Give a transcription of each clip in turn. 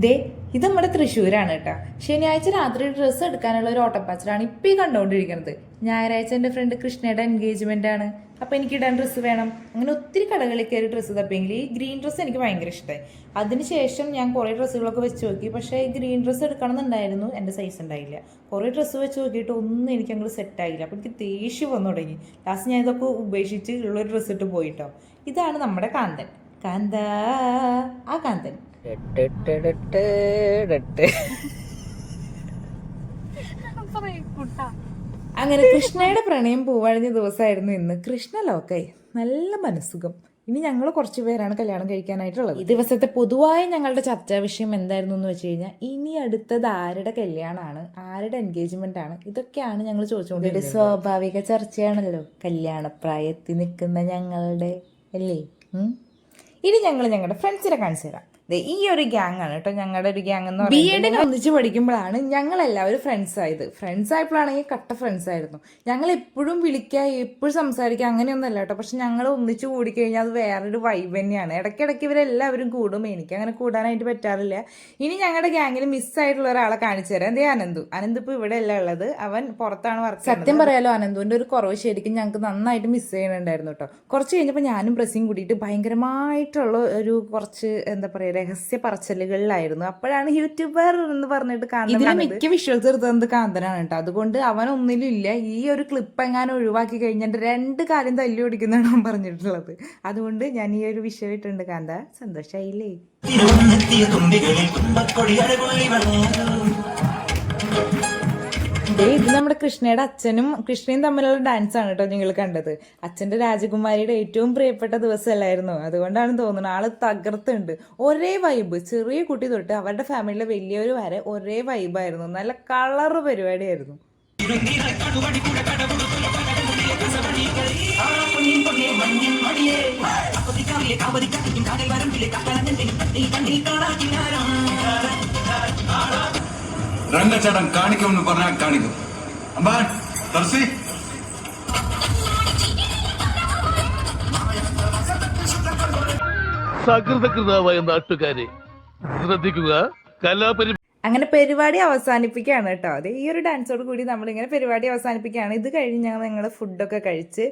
ദേ ഇത് നമ്മുടെ തൃശ്ശൂരാണ് കേട്ടോ. ശനിയാഴ്ച രാത്രി ഡ്രസ്സ് എടുക്കാനുള്ള ഒരു ഓട്ടപ്പാച്ചിലാണ് ഇപ്പം ഈ കണ്ടുകൊണ്ടിരിക്കുന്നത്. ഞായറാഴ്ച എൻ്റെ ഫ്രണ്ട് കൃഷ്ണയുടെ എൻഗേജ്മെൻ്റ് ആണ്. അപ്പോൾ എനിക്ക് ഇടാൻ ഡ്രസ്സ് വേണം. അങ്ങനെ ഒത്തിരി കടകളിൽ കയറി ഡ്രസ്സ് തപ്പിയെങ്കിൽ ഈ ഗ്രീൻ ഡ്രസ്സ് എനിക്ക് ഭയങ്കര ഇഷ്ടമായി. അതിനുശേഷം ഞാൻ കുറേ ഡ്രസ്സുകളൊക്കെ വെച്ച് നോക്കി. പക്ഷേ ഈ ഗ്രീൻ ഡ്രസ്സ് എടുക്കണമെന്നുണ്ടായിരുന്നു, എൻ്റെ സൈസ് ഉണ്ടായില്ല. കുറേ ഡ്രസ്സ് വെച്ച് നോക്കിയിട്ട് ഒന്നും എനിക്ക് അങ്ങോട്ട് സെറ്റായില്ല. അപ്പോൾ എനിക്ക് ദേഷ്യം വന്നു തുടങ്ങി. ലാസ്റ്റ് ഞാൻ ഇതൊക്കെ ഉപേക്ഷിച്ച് ഉള്ളൊരു ഡ്രസ്സ് ഇട്ട് പോയിട്ടോ. ഇതാണ് നമ്മുടെ കാന്തൻ. കാന്ത ആ കാന്തൻ. അങ്ങനെ കൃഷ്ണയുടെ പ്രണയം പൂവഴിഞ്ഞ ദിവസമായിരുന്നു ഇന്ന്. കൃഷ്ണ ലോക്കായി, നല്ല മനസ്സുഖം. ഇനി ഞങ്ങൾ കുറച്ച് പേരാണ് കല്യാണം കഴിക്കാനായിട്ടുള്ളത്. ഈ ദിവസത്തെ പൊതുവായി ഞങ്ങളുടെ ചർച്ചാ വിഷയം എന്തായിരുന്നു എന്ന് വെച്ച് കഴിഞ്ഞാൽ, ഇനി അടുത്തത് ആരുടെ കല്യാണമാണ്, ആരുടെ എൻഗേജ്മെന്റ് ആണ്, ഇതൊക്കെയാണ് ഞങ്ങൾ ചോദിച്ചുകൊണ്ടിരുന്നത്. സ്വാഭാവിക ചർച്ചയാണല്ലോ കല്യാണപ്രായത്തിൽ നിൽക്കുന്ന ഞങ്ങളുടെ, അല്ലേ? ഇനി ഞങ്ങൾ ഞങ്ങളുടെ ഫ്രണ്ട്സിനെ കാണിച്ചു തരാം. ഈ ഒരു ഗ്യാങ് ആണ് കേട്ടോ ഞങ്ങളുടെ ഒരു ഗ്യാങ് എന്ന് പറയുന്നത്. ബി.എഡിന് ഒന്നിച്ച് പഠിക്കുമ്പോഴാണ് ഞങ്ങൾ എല്ലാവരും ഫ്രണ്ട്സ് ആയത്. ഫ്രണ്ട്സ് ആയപ്പോഴാണെങ്കിൽ കട്ട ഫ്രണ്ട്സ് ആയിരുന്നു. ഞങ്ങൾ എപ്പോഴും വിളിക്കുക, എപ്പോഴും സംസാരിക്കുക, അങ്ങനെയൊന്നുമല്ല കേട്ടോ. പക്ഷെ ഞങ്ങൾ ഒന്നിച്ച് കൂടിക്കഴിഞ്ഞാൽ അത് വേറൊരു വൈബ് തന്നെയാണ്. ഇടയ്ക്കിടയ്ക്ക് ഇവരെല്ലാവരും കൂടും. എനിക്ക് അങ്ങനെ കൂടാനായിട്ട് പറ്റാറില്ല. ഇനി ഞങ്ങളുടെ ഗ്യാങ്ങിൽ മിസ്സായിട്ടുള്ള ഒരാളെ കാണിച്ചു തരാം. എന്തേ അനന്തു ഇപ്പോൾ ഇവിടെ അല്ല ഉള്ളത്, അവൻ പുറത്താണ് വർക്ക്. സത്യം പറയാലോ, അനന്തുവിൻ്റെ ഒരു കുറവ് ശരിക്കും ഞങ്ങൾക്ക് നന്നായിട്ട് മിസ് ചെയ്യണുണ്ടായിരുന്നു കേട്ടോ. കുറച്ച് കഴിഞ്ഞപ്പോൾ ഞാനും പ്രസിയും കൂടിയിട്ട് ഭയങ്കരമായിട്ടുള്ള ഒരു കുറച്ച് എന്താ പറയുക രഹസ്യ പറച്ചിലുകളിലായിരുന്നു. അപ്പോഴാണ് യൂട്യൂബർ എന്ന് പറഞ്ഞിട്ട് കാണുന്നത്. മിക്ക വിഷ്വൽസ് എടുത്തത് കാന്തനാണ് കേട്ടോ. അതുകൊണ്ട് അവനൊന്നിലും ഇല്ല. ഈ ഒരു ക്ലിപ്പ് എങ്ങാനും ഒഴിവാക്കി കഴിഞ്ഞാൽ 2 കാര്യം തല്ലി ഓടിക്കുന്നതാണ് അവൻ പറഞ്ഞിട്ടുള്ളത്. അതുകൊണ്ട് ഞാൻ ഈ ഒരു വിഷയം ഇട്ടുണ്ട്. കാന്ത, സന്തോഷായില്ലേ? ഇത് നമ്മുടെ കൃഷ്ണയുടെ അച്ഛനും കൃഷ്ണയും തമ്മിലുള്ള ഡാൻസ് ആണ് കേട്ടോ നിങ്ങൾ കണ്ടത്. അച്ഛന്റെ രാജകുമാരിയുടെ ഏറ്റവും പ്രിയപ്പെട്ട ദിവസമല്ലായിരുന്നു, അതുകൊണ്ടാണ് തോന്നുന്നത്. ആള് തകർത്തുണ്ട്. ഒരേ വൈബ്, ചെറിയ കുട്ടി തൊട്ട് അവരുടെ ഫാമിലിയിലെ വലിയൊരു വരെ ഒരേ വൈബായിരുന്നു. നല്ല കളറ് പരിപാടിയായിരുന്നു. രംഗച്ചേട്ടൻ കാണിക്കുമെന്ന് പറഞ്ഞാൽ കാണിക്കും. അമ്പാൻ തർസി സകൃതകൃതാവായ നാട്ടുകാരെ ശ്രദ്ധിക്കുക. അങ്ങനെ പരിപാടി അവസാനിപ്പിക്കുകയാണ് കേട്ടോ. അതെ, ഈ ഒരു ഡാൻസോട് കൂടി നമ്മളിങ്ങനെ പരിപാടി അവസാനിപ്പിക്കുകയാണ്. ഇത് കഴിഞ്ഞ് ഞങ്ങൾ ഫുഡൊക്കെ കഴിച്ച്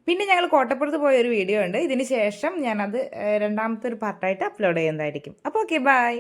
പിന്നെ ഞങ്ങൾ കോട്ടപ്പുറത്ത് പോയൊരു വീഡിയോ ഉണ്ട്. ഇതിന് ശേഷം ഞാനത് രണ്ടാമത്തെ ഒരു പാർട്ടായിട്ട് അപ്ലോഡ് ചെയ്യുന്നതായിരിക്കും. അപ്പോൾ ഓക്കെ, ബൈ.